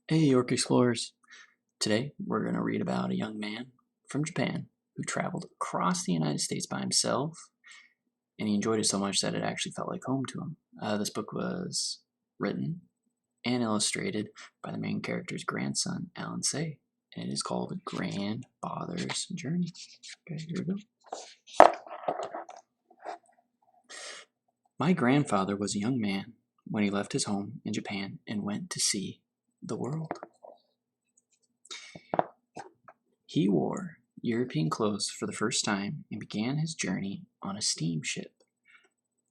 Hey, York Explorers. Today, we're going to read about a young man from Japan who traveled across the United States by himself, and he enjoyed it so much that it actually felt like home to him. This book was written and illustrated by the main character's grandson, Alan Say, and it is called Grandfather's Journey. Okay, here we go. My grandfather was a young man when he left his home in Japan and went to see the world. He wore European clothes for the first time and began his journey on a steamship.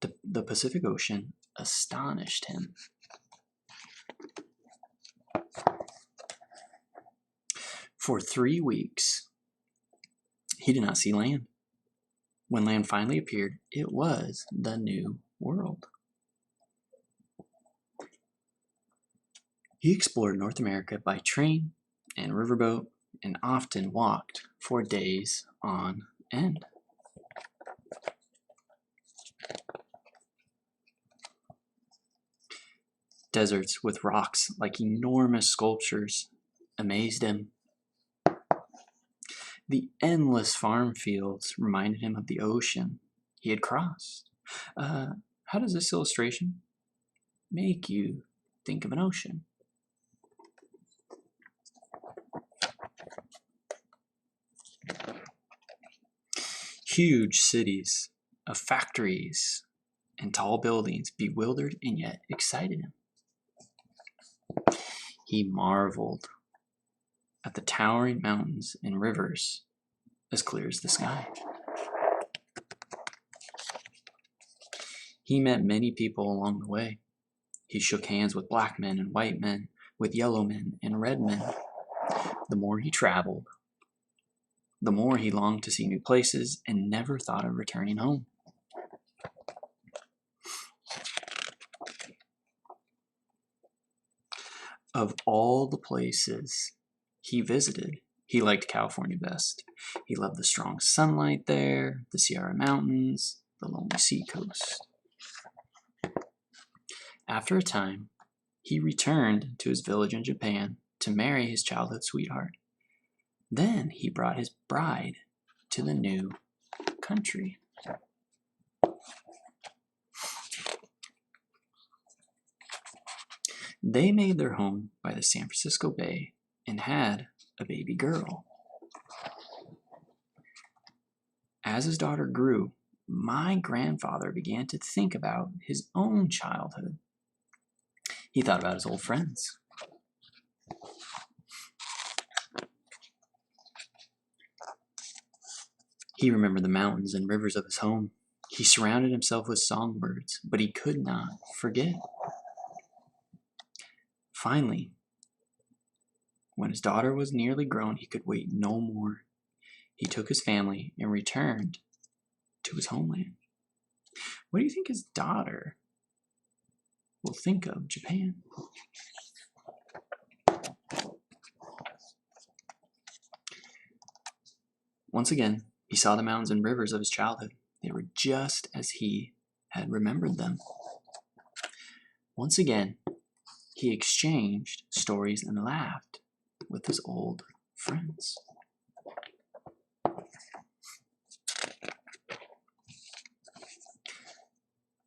The Pacific Ocean astonished him. For 3 weeks, he did not see land. When land finally appeared, it was the New World. He explored North America by train and riverboat and often walked for days on end. Deserts with rocks like enormous sculptures amazed him. The endless farm fields reminded him of the ocean he had crossed. How does this illustration make you think of an ocean? Huge cities of factories and tall buildings bewildered and yet excited him. He marveled at the towering mountains and rivers as clear as the sky. He met many people along the way. He shook hands with black men and white men, with yellow men and red men. The more he traveled, the more he longed to see new places and never thought of returning home. Of all the places he visited, he liked California best. He loved the strong sunlight there, the Sierra Mountains, the lonely seacoast. After a time, he returned to his village in Japan to marry his childhood sweetheart. Then he brought his bride to the new country. They made their home by the San Francisco Bay and had a baby girl. As his daughter grew, my grandfather began to think about his own childhood. He thought about his old friends. He remembered the mountains and rivers of his home. He surrounded himself with songbirds, but he could not forget. Finally, when his daughter was nearly grown, he could wait no more. He took his family and returned to his homeland. What do you think his daughter will think of Japan? Once again, he saw the mountains and rivers of his childhood. They were just as he had remembered them. Once again, he exchanged stories and laughed with his old friends.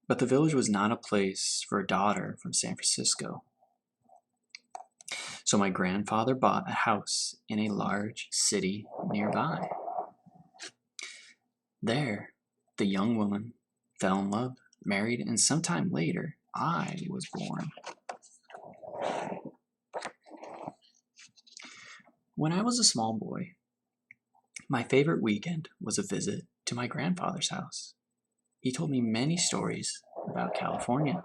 But the village was not a place for a daughter from San Francisco. So my grandfather bought a house in a large city nearby. There, the young woman fell in love, married, and sometime later, I was born. When I was a small boy, my favorite weekend was a visit to my grandfather's house. He told me many stories about California.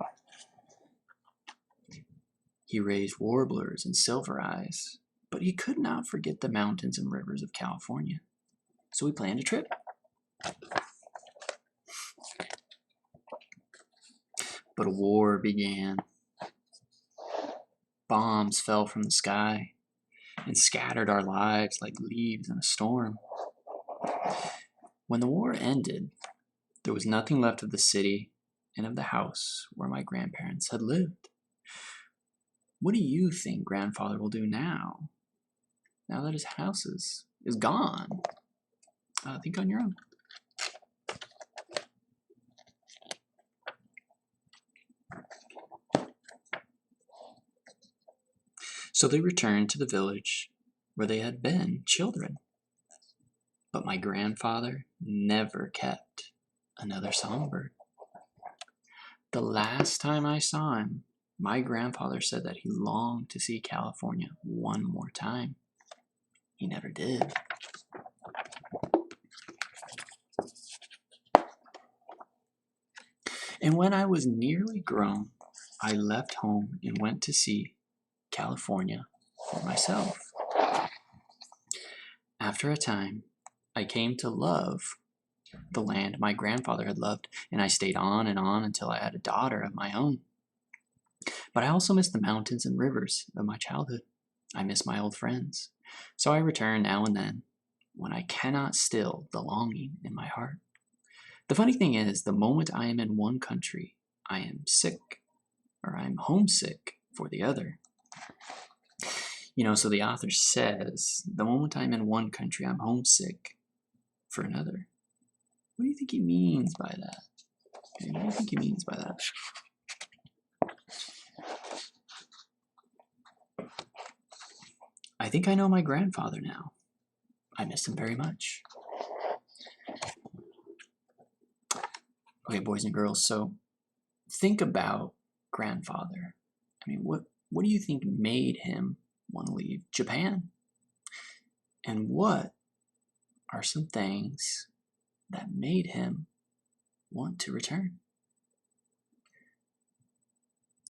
He raised warblers and silver eyes, but he could not forget the mountains and rivers of California. So we planned a trip. But a war began. Bombs fell from the sky and scattered our lives like leaves in a storm. When the war ended, there was nothing left of the city and of the house where my grandparents had lived. What do you think grandfather will do now that his house is gone? Think on your own. So they returned to the village where they had been children. But my grandfather never kept another songbird. The last time I saw him, my grandfather said that he longed to see California one more time. He never did. And when I was nearly grown, I left home and went to see California for myself. After a time, I came to love the land my grandfather had loved, and I stayed on and on until I had a daughter of my own. But I also miss the mountains and rivers of my childhood. I miss my old friends. So I return now and then when I cannot still the longing in my heart. The funny thing is, the moment I am in one country, I am sick, or I'm homesick for the other. So the author says, the moment I'm in one country, I'm homesick for another. What do you think he means by that? What do you think he means by that? I think I know my grandfather now. I miss him very much. Okay, boys and girls, so think about grandfather. What do you think made him want to leave Japan? And what are some things that made him want to return?